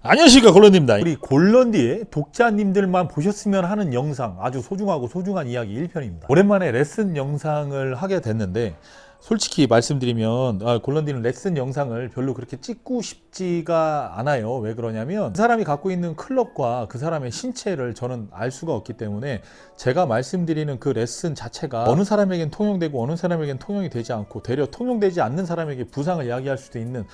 안녕하십니까, 골런입니다. 우리 골런디의 독자님들만 보셨으면 하는 영상, 아주 소중하고 소중한 이야기 1편입니다. 오랜만에 레슨 영상을 하게 됐는데 솔직히 말씀드리면 골런디는 레슨 영상을 별로 그렇게 찍고 싶지가 않아요. 왜 그러냐면 그 사람이 갖고 있는 클럽과 그 사람의 신체를 저는 알 수가 없기 때문에 제가 말씀드리는 그 레슨 자체가 어느 사람에겐 통용되고 어느 사람에겐 통용이 되지 않고 되려 통용되지 않는 사람에게 부상을 야기할 수도 있는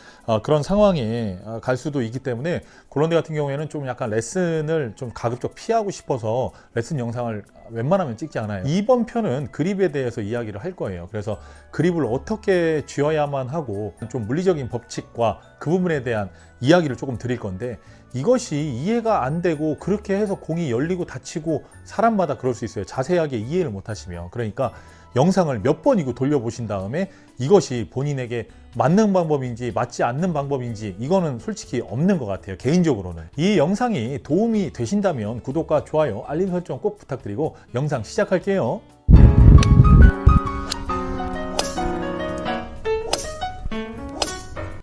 그런 상황에 갈 수도 있기 때문에 골런디 같은 경우에는 좀 약간 레슨을 좀 가급적 피하고 싶어서 레슨 영상을 웬만하면 찍지 않아요. 이번 편은 그립에 대해서 이야기를 할 거예요. 그래서 그립을 어떻게 쥐어야만 하고 좀 물리적인 법칙과 그 부분에 대한 이야기를 조금 드릴 건데, 이것이 이해가 안 되고 그렇게 해서 공이 열리고 닫히고 사람마다 그럴 수 있어요. 자세하게 이해를 못 하시면. 그러니까 영상을 몇 번이고 돌려보신 다음에 이것이 본인에게 맞는 방법인지 맞지 않는 방법인지 이거는 솔직히 없는 것 같아요. 개인적으로는. 이 영상이 도움이 되신다면 구독과 좋아요, 알림 설정 꼭 부탁드리고 영상 시작할게요.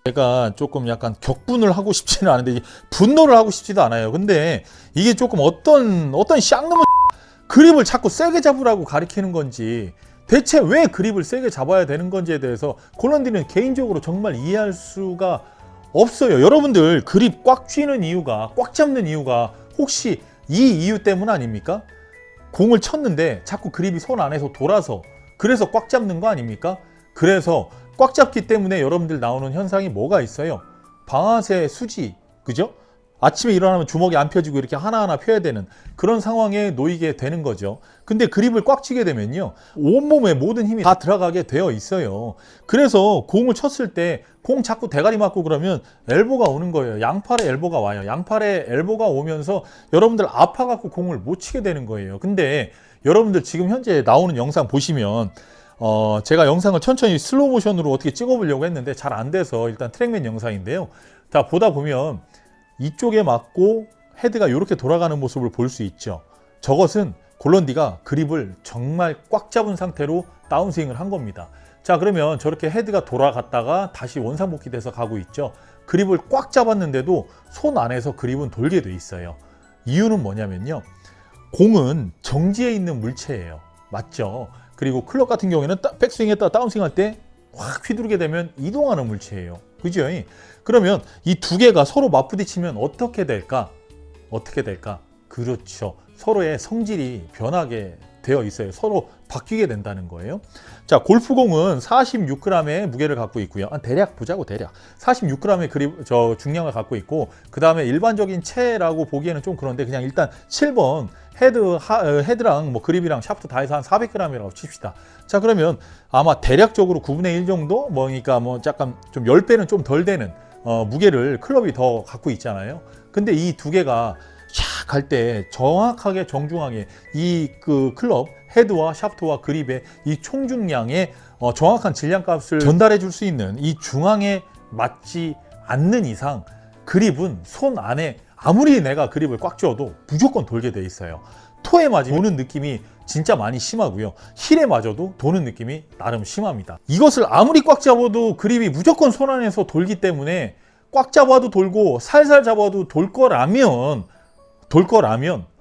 제가 조금 약간 격분을 하고 싶지는 않은데 분노를 하고 싶지도 않아요. 근데 이게 조금 어떤 쌍놈의 그립을 자꾸 세게 잡으라고 가리키는 건지, 대체 왜 그립을 세게 잡아야 되는 건지에 대해서 골런디는 개인적으로 정말 이해할 수가 없어요. 여러분들 그립 꽉 쥐는 이유가, 꽉 잡는 이유가 혹시 이 이유 때문 아닙니까? 공을 쳤는데 자꾸 그립이 손 안에서 돌아서, 그래서 꽉 잡는 거 아닙니까? 그래서 꽉 잡기 때문에 여러분들 나오는 현상이 뭐가 있어요? 방아쇠 수지, 그죠? 아침에 일어나면 주먹이 안 펴지고 이렇게 하나하나 펴야 되는 그런 상황에 놓이게 되는 거죠. 근데 그립을 꽉 쥐게 되면요, 온몸에 모든 힘이 다 들어가게 되어 있어요. 그래서 공을 쳤을 때 공 자꾸 대가리 맞고 그러면 엘보가 오는 거예요. 양팔에 엘보가 와요. 양팔에 엘보가 오면서 여러분들 아파갖고 공을 못 치게 되는 거예요. 근데 여러분들 지금 현재 나오는 영상 보시면 제가 영상을 천천히 슬로우 모션으로 어떻게 찍어보려고 했는데 잘 안 돼서 일단 트랙맨 영상인데요. 자, 보다 보면 이쪽에 맞고 헤드가 이렇게 돌아가는 모습을 볼 수 있죠. 저것은 골런디가 그립을 정말 꽉 잡은 상태로 다운스윙을 한 겁니다. 자, 그러면 저렇게 헤드가 돌아갔다가 다시 원상복귀 돼서 가고 있죠. 그립을 꽉 잡았는데도 손 안에서 그립은 돌게 돼 있어요. 이유는 뭐냐면요, 공은 정지해 있는 물체예요. 맞죠? 그리고 클럽 같은 경우에는 백스윙 했다 다운스윙 할 때 확 휘두르게 되면 이동하는 물체예요. 그죠? 그러면 이 두 개가 서로 맞부딪히면 어떻게 될까? 어떻게 될까? 그렇죠. 서로의 성질이 변하게 되어 있어요. 서로 바뀌게 된다는 거예요. 자, 골프공은 46g의 무게를 갖고 있고요. 대략 보자고, 대략 46g의 중량을 갖고 있고, 그 다음에 일반적인 채라고 보기에는 좀 그런데 그냥 일단 7번 헤드랑 뭐 그립이랑 샤프트 다 해서 한 400g이라고 칩시다. 자, 그러면 아마 대략적으로 9분의 1 정도, 그러니까 뭐 약간 좀 10배는 좀 덜 되는 무게를 클럽이 더 갖고 있잖아요. 근데 이 두 개가 샥 갈 때 정확하게 정중하게 이 그 클럽 헤드와 샤프트와 그립의 이 총중량의 정확한 질량값을 전달해 줄 수 있는 이 중앙에 맞지 않는 이상 그립은 손 안에 아무리 내가 그립을 꽉 쥐어도 무조건 돌게 돼 있어요. 토에 맞으면 도는 느낌이 진짜 많이 심하고요. 힐에 맞아도 도는 느낌이 나름 심합니다. 이것을 아무리 꽉 잡아도 그립이 무조건 손 안에서 돌기 때문에 꽉 잡아도 돌고 살살 잡아도 돌 거라면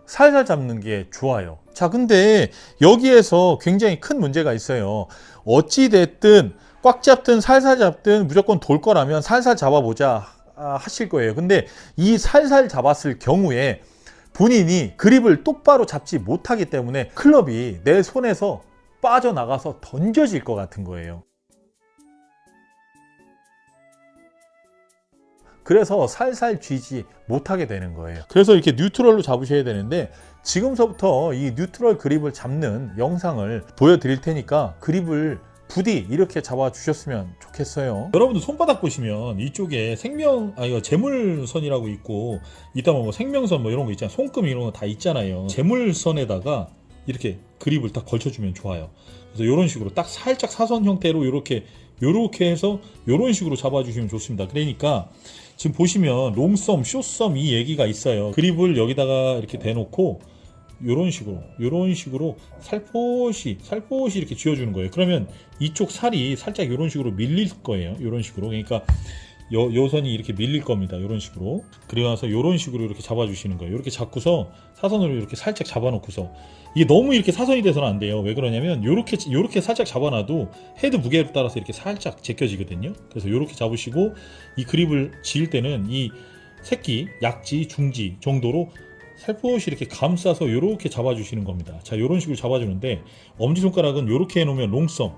살살 잡는 게 좋아요. 자, 근데 여기에서 굉장히 큰 문제가 있어요. 어찌 됐든 꽉 잡든 살살 잡든 무조건 돌 거라면 살살 잡아보자 하실 거예요. 근데 이 살살 잡았을 경우에 본인이 그립을 똑바로 잡지 못하기 때문에 클럽이 내 손에서 빠져나가서 던져질 것 같은 거예요. 그래서 살살 쥐지 못하게 되는 거예요. 그래서 이렇게 뉴트럴로 잡으셔야 되는데, 지금서부터 이 뉴트럴 그립을 잡는 영상을 보여드릴 테니까 그립을 부디 이렇게 잡아주셨으면 좋겠어요. 여러분들 손바닥 보시면 이쪽에 이거 재물선이라고 있고, 이따 뭐 생명선 뭐 이런 거 있잖아요. 손금 이런 거 다 있잖아요. 재물선에다가 이렇게 그립을 딱 걸쳐주면 좋아요. 그래서 이런 식으로 딱 살짝 사선 형태로 이렇게 해서 이런 식으로 잡아주시면 좋습니다. 그러니까 지금 보시면 롱썸, 숏썸 이 얘기가 있어요. 그립을 여기다가 이렇게 대놓고 이런 식으로 살포시 이렇게 쥐어주는 거예요. 그러면 이쪽 살이 살짝 이런 식으로 밀릴 거예요. 이런 식으로. 그러니까 요 선이 이렇게 밀릴 겁니다. 이런 식으로. 그리고 나서 이런 식으로 이렇게 잡아주시는 거예요. 이렇게 잡고서 사선으로 이렇게 살짝 잡아놓고서, 이게 너무 이렇게 사선이 돼서는 안 돼요. 왜 그러냐면 요렇게 살짝 잡아놔도 헤드 무게에 따라서 이렇게 살짝 제껴지거든요. 그래서 요렇게 잡으시고, 이 그립을 지을 때는 이 새끼, 약지, 중지 정도로 살포시 이렇게 감싸서 요렇게 잡아주시는 겁니다. 자, 요런 식으로 잡아주는데, 엄지손가락은 요렇게 해놓으면 롱썸,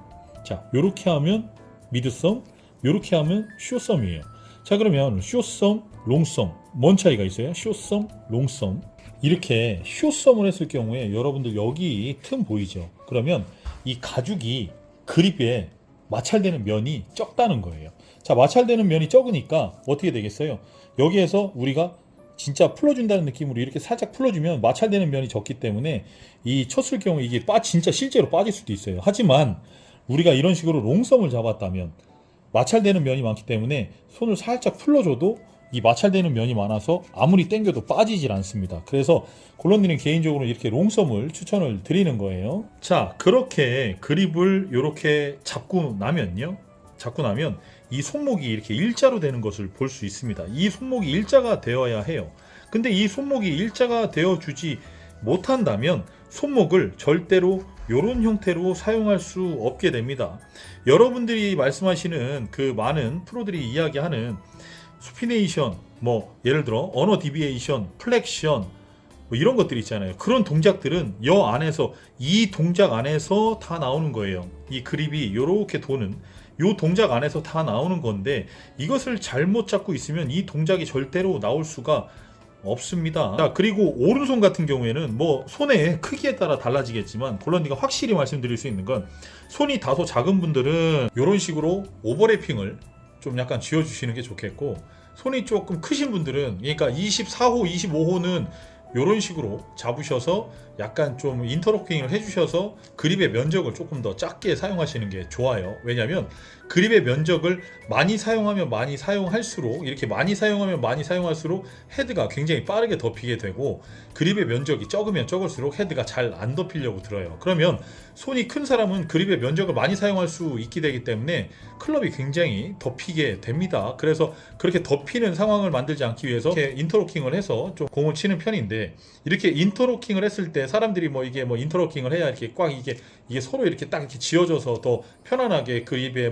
자 요렇게 하면 미드썸, 요렇게 하면 숏썸이에요. 자, 그러면 숏썸, 롱썸 뭔 차이가 있어요? 숏썸, 롱썸. 이렇게 숏썸을 했을 경우에 여러분들 여기 틈 보이죠? 그러면 이 가죽이 그립에 마찰되는 면이 적다는 거예요. 자, 마찰되는 면이 적으니까 어떻게 되겠어요? 여기에서 우리가 진짜 풀어준다는 느낌으로 이렇게 살짝 풀어주면 마찰되는 면이 적기 때문에 이 쳤을 경우 이게 진짜 실제로 빠질 수도 있어요. 하지만 우리가 이런 식으로 롱썸을 잡았다면 마찰되는 면이 많기 때문에 손을 살짝 풀러줘도 이 마찰되는 면이 많아서 아무리 당겨도 빠지질 않습니다. 그래서 곤런님은 개인적으로 이렇게 롱썸을 추천을 드리는 거예요. 자, 그렇게 그립을 이렇게 잡고 나면 이 손목이 이렇게 일자로 되는 것을 볼 수 있습니다. 이 손목이 일자가 되어야 해요. 근데 이 손목이 일자가 되어주지 못한다면 손목을 절대로 이런 형태로 사용할 수 없게 됩니다. 여러분들이 말씀하시는 그 많은 프로들이 이야기하는 수피네이션, 뭐 예를 들어 언어 디비에이션, 플렉션 뭐 이런 것들 있잖아요. 그런 동작들은 이 동작 안에서 다 나오는 거예요. 이 그립이 이렇게 도는 이 동작 안에서 다 나오는 건데, 이것을 잘못 잡고 있으면 이 동작이 절대로 나올 수가 없습니다. 자, 그리고 오른손 같은 경우에는 뭐 손의 크기에 따라 달라지겠지만 곤런니가 확실히 말씀드릴 수 있는 건, 손이 다소 작은 분들은 이런 식으로 오버래핑을 좀 약간 쥐어주시는 게 좋겠고, 손이 조금 크신 분들은, 그러니까 24호, 25호는 이런 식으로 잡으셔서 약간 좀 인터로킹을 해주셔서 그립의 면적을 조금 더 작게 사용하시는 게 좋아요. 왜냐하면 그립의 면적을 많이 사용하면 많이 사용할수록, 이렇게 많이 사용하면 많이 사용할수록 헤드가 굉장히 빠르게 덮이게 되고, 그립의 면적이 적으면 적을수록 헤드가 잘 안 덮이려고 들어요. 그러면 손이 큰 사람은 그립의 면적을 많이 사용할 수 있게 되기 때문에 클럽이 굉장히 덮이게 됩니다. 그래서 그렇게 덮이는 상황을 만들지 않기 위해서 이렇게 인터로킹을 해서 좀 공을 치는 편인데, 이렇게 인터로킹을 했을 때 사람들이 이게 인터로킹을 해야 이렇게 꽉 이게 서로 이렇게 딱 이렇게 지어져서 더 편안하게 그립에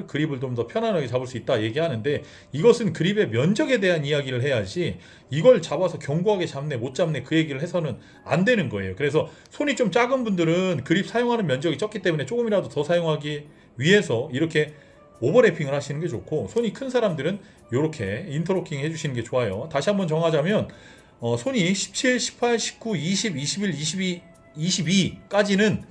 그립을 좀 더 편안하게 잡을 수 있다 얘기하는데, 이것은 그립의 면적에 대한 이야기를 해야지 이걸 잡아서 견고하게 잡네 못 잡네 그 얘기를 해서는 안 되는 거예요. 그래서 손이 좀 작은 분들은 그립 사용하는 면적이 적기 때문에 조금이라도 더 사용하기 위해서 이렇게 오버래핑을 하시는 게 좋고, 손이 큰 사람들은 이렇게 인터로킹 해주시는 게 좋아요. 다시 한번 정하자면 손이 17, 18, 19, 20, 21, 22, 22까지는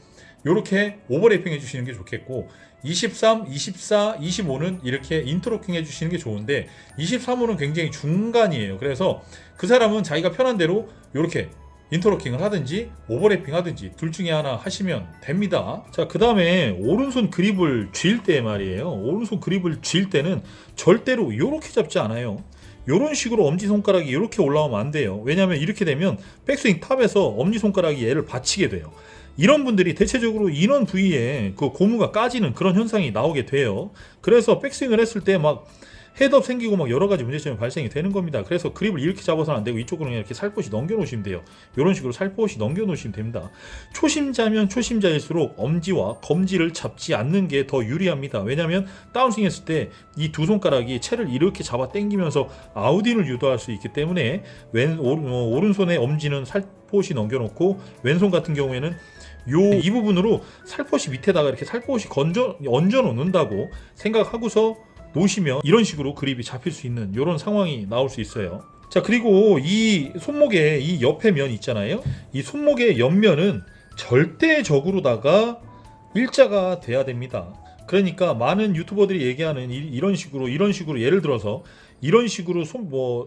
이렇게 오버래핑 해주시는 게 좋겠고, 23, 24, 25는 이렇게 인터로킹 해주시는 게 좋은데, 23호는 굉장히 중간이에요. 그래서 그 사람은 자기가 편한 대로 이렇게 인터로킹을 하든지 오버래핑 하든지 둘 중에 하나 하시면 됩니다. 자, 그 다음에 오른손 그립을 쥘 때 말이에요. 오른손 그립을 쥘 때는 절대로 이렇게 잡지 않아요. 이런 식으로 엄지손가락이 이렇게 올라오면 안 돼요. 왜냐하면 이렇게 되면 백스윙 탑에서 엄지손가락이 얘를 받치게 돼요. 이런 분들이 대체적으로 이런 부위에 그 고무가 까지는 그런 현상이 나오게 돼요. 그래서 백스윙을 했을 때 헤드업 생기고 여러 가지 문제점이 발생이 되는 겁니다. 그래서 그립을 이렇게 잡아서는 안 되고 이쪽으로 이렇게 살포시 넘겨 놓으시면 돼요. 이런 식으로 살포시 넘겨 놓으시면 됩니다. 초심자면 초심자일수록 엄지와 검지를 잡지 않는 게 더 유리합니다. 왜냐하면 다운스윙 했을 때 이 두 손가락이 채를 이렇게 잡아 당기면서 아웃인을 유도할 수 있기 때문에 오른손의 엄지는 살포시 넘겨 놓고, 왼손 같은 경우에는 이 부분으로 살포시 밑에다가 이렇게 살포시 얹어 놓는다고 생각하고서 놓으시면 이런 식으로 그립이 잡힐 수 있는 이런 상황이 나올 수 있어요. 자, 그리고 이 손목의 이 옆에 면 있잖아요. 이 손목의 옆면은 절대적으로다가 일자가 돼야 됩니다. 그러니까 많은 유튜버들이 얘기하는 이런 식으로 예를 들어서 이런 식으로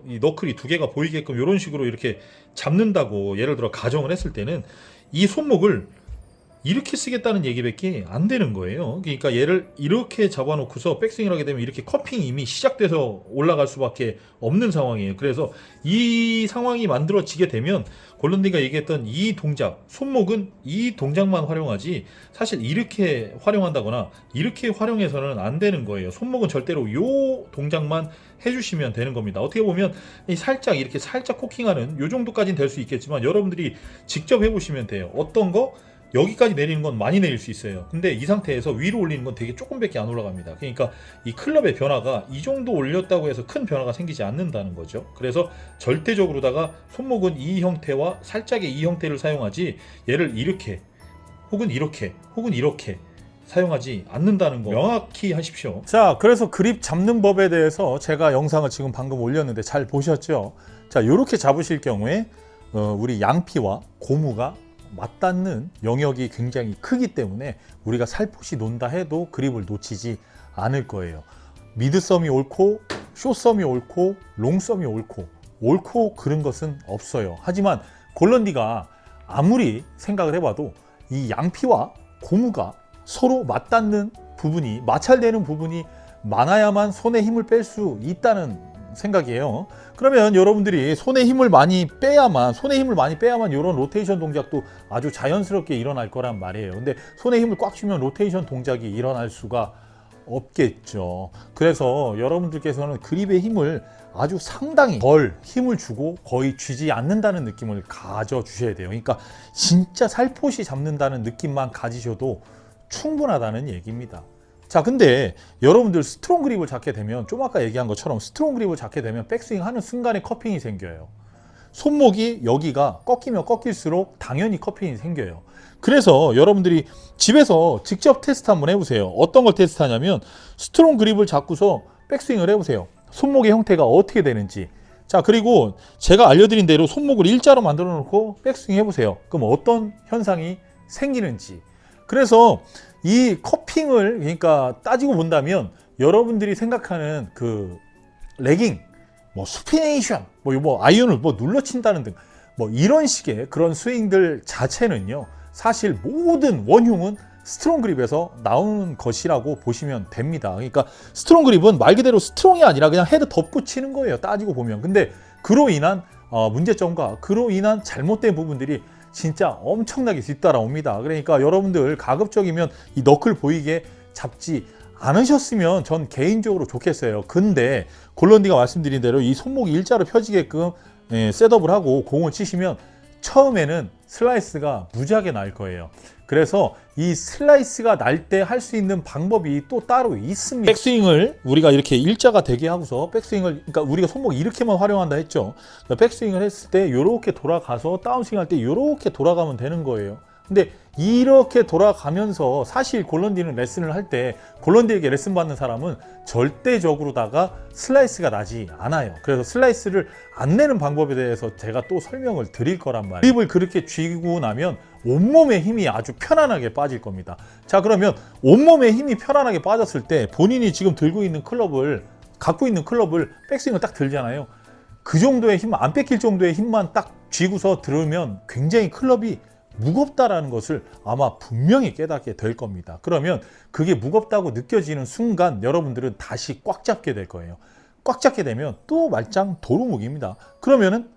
이 너클이 두 개가 보이게끔 이런 식으로 이렇게 잡는다고 예를 들어 가정을 했을 때는 이 손목을 이렇게 쓰겠다는 얘기밖에 안 되는 거예요. 그러니까 얘를 이렇게 잡아놓고서 백스윙을 하게 되면 이렇게 커핑이 이미 시작돼서 올라갈 수밖에 없는 상황이에요. 그래서 이 상황이 만들어지게 되면 골든디가 얘기했던 이 동작, 손목은 이 동작만 활용하지 사실 이렇게 활용한다거나 이렇게 활용해서는 안 되는 거예요. 손목은 절대로 요 동작만 해주시면 되는 겁니다. 어떻게 보면 살짝 이렇게 살짝 코킹하는 요 정도까지는 될 수 있겠지만 여러분들이 직접 해보시면 돼요. 어떤 거 여기까지 내리는 건 많이 내릴 수 있어요. 근데 이 상태에서 위로 올리는 건 되게 조금밖에 안 올라갑니다. 그러니까 이 클럽의 변화가 이 정도 올렸다고 해서 큰 변화가 생기지 않는다는 거죠. 그래서 절대적으로다가 손목은 이 형태와 살짝의 이 형태를 사용하지 얘를 이렇게 혹은 이렇게 혹은 이렇게 사용하지 않는다는 거 명확히 하십시오. 자, 그래서 그립 잡는 법에 대해서 제가 영상을 지금 방금 올렸는데 잘 보셨죠? 자, 이렇게 잡으실 경우에 우리 양피와 고무가 맞닿는 영역이 굉장히 크기 때문에 우리가 살포시 논다 해도 그립을 놓치지 않을 거예요. 미드썸이 옳고 숏썸이 옳고 롱썸이 옳고 그런 것은 없어요. 하지만 골런디가 아무리 생각을 해봐도 이 양피와 고무가 서로 맞닿는 부분이 마찰되는 부분이 많아야만 손에 힘을 뺄 수 있다는 생각이에요. 그러면 여러분들이 손에 힘을 많이 빼야만 이런 로테이션 동작도 아주 자연스럽게 일어날 거란 말이에요. 근데 손에 힘을 꽉 주면 로테이션 동작이 일어날 수가 없겠죠. 그래서 여러분들께서는 그립의 힘을 아주 상당히 덜 힘을 주고 거의 쥐지 않는다는 느낌을 가져 주셔야 돼요. 그러니까 진짜 살포시 잡는다는 느낌만 가지셔도 충분하다는 얘기입니다. 자, 근데 여러분들 스트롱 그립을 잡게 되면 좀 아까 얘기한 것처럼 스트롱 그립을 잡게 되면 백스윙 하는 순간에 커핑이 생겨요. 손목이 여기가 꺾이면 꺾일수록 당연히 커핑이 생겨요. 그래서 여러분들이 집에서 직접 테스트 한번 해보세요. 어떤 걸 테스트하냐면 스트롱 그립을 잡고서 백스윙을 해보세요. 손목의 형태가 어떻게 되는지. 자, 그리고 제가 알려드린 대로 손목을 일자로 만들어 놓고 백스윙 해보세요. 그럼 어떤 현상이 생기는지. 그래서 이 커핑을 그러니까 따지고 본다면 여러분들이 생각하는 그 레깅, 뭐 수피네이션, 뭐 아이언을 뭐 눌러친다는 등 뭐 이런 식의 그런 스윙들 자체는요, 사실 모든 원흉은 스트롱 그립에서 나오는 것이라고 보시면 됩니다. 그러니까 스트롱 그립은 말 그대로 스트롱이 아니라 그냥 헤드 덮고 치는 거예요. 따지고 보면. 근데 그로 인한 문제점과 그로 인한 잘못된 부분들이 진짜 엄청나게 뒤따라옵니다. 그러니까 여러분들 가급적이면 이 너클 보이게 잡지 않으셨으면 전 개인적으로 좋겠어요. 근데 골런디가 말씀드린 대로 이 손목이 일자로 펴지게끔 셋업을 하고 공을 치시면 처음에는 슬라이스가 무지하게 날 거예요. 그래서 이 슬라이스가 날 때 할 수 있는 방법이 또 따로 있습니다. 백스윙을 우리가 이렇게 일자가 되게 하고서 백스윙을, 그러니까 우리가 손목 이렇게만 활용한다 했죠. 그러니까 백스윙을 했을 때 이렇게 돌아가서 다운스윙 할 때 이렇게 돌아가면 되는 거예요. 근데 이렇게 돌아가면서 사실 골런디는 레슨을 할 때 골런디에게 레슨 받는 사람은 절대적으로다가 슬라이스가 나지 않아요. 그래서 슬라이스를 안 내는 방법에 대해서 제가 또 설명을 드릴 거란 말이에요. 그립을 그렇게 쥐고 나면 온몸의 힘이 아주 편안하게 빠질 겁니다. 자, 그러면 온몸의 힘이 편안하게 빠졌을 때 본인이 지금 들고 있는 클럽을, 갖고 있는 클럽을 백스윙을 딱 들잖아요. 그 정도의 힘, 안 뺏길 정도의 힘만 딱 쥐고서 들으면 굉장히 클럽이 무겁다라는 것을 아마 분명히 깨닫게 될 겁니다. 그러면 그게 무겁다고 느껴지는 순간 여러분들은 다시 꽉 잡게 될 거예요. 꽉 잡게 되면 또 말짱 도루묵입니다. 그러면은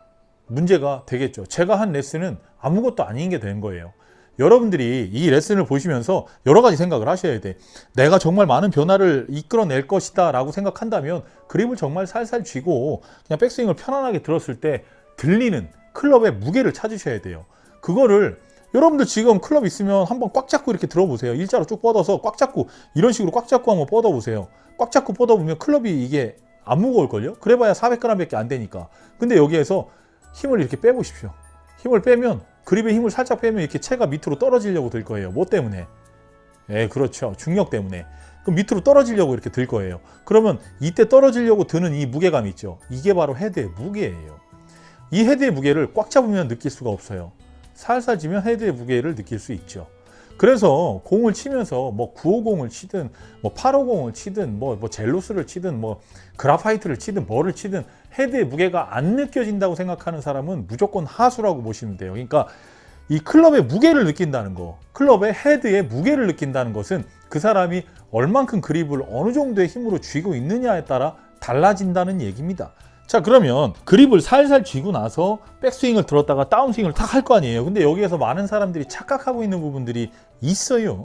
문제가 되겠죠. 제가 한 레슨은 아무것도 아닌 게 된 거예요. 여러분들이 이 레슨을 보시면서 여러 가지 생각을 하셔야 돼. 내가 정말 많은 변화를 이끌어낼 것이다 라고 생각한다면 그립을 정말 살살 쥐고 그냥 백스윙을 편안하게 들었을 때 들리는 클럽의 무게를 찾으셔야 돼요. 그거를 여러분들 지금 클럽 있으면 한번 꽉 잡고 이렇게 들어보세요. 일자로 쭉 뻗어서 꽉 잡고 이런 식으로 꽉 잡고 한번 뻗어보세요. 꽉 잡고 뻗어보면 클럽이 이게 안 무거울걸요? 그래봐야 400g밖에 안 되니까. 근데 여기에서 힘을 이렇게 빼보십시오. 힘을 빼면 그립의 힘을 살짝 빼면 이렇게 채가 밑으로 떨어지려고 들 거예요. 뭐 때문에? 그렇죠. 중력 때문에. 그럼 밑으로 떨어지려고 이렇게 들 거예요. 그러면 이때 떨어지려고 드는 이 무게감 있죠? 이게 바로 헤드의 무게예요. 이 헤드의 무게를 꽉 잡으면 느낄 수가 없어요. 살살 지면 헤드의 무게를 느낄 수 있죠. 그래서 공을 치면서 뭐 950을 치든 뭐 850을 치든 뭐 젤로스를 치든 뭐 그라파이트를 치든 뭐를 치든 헤드의 무게가 안 느껴진다고 생각하는 사람은 무조건 하수라고 보시면 돼요. 그러니까 이 클럽의 무게를 느낀다는 거, 클럽의 헤드의 무게를 느낀다는 것은 그 사람이 얼만큼 그립을 어느 정도의 힘으로 쥐고 있느냐에 따라 달라진다는 얘기입니다. 자, 그러면 그립을 살살 쥐고 나서 백스윙을 들었다가 다운스윙을 탁 할 거 아니에요. 근데 여기에서 많은 사람들이 착각하고 있는 부분들이 있어요.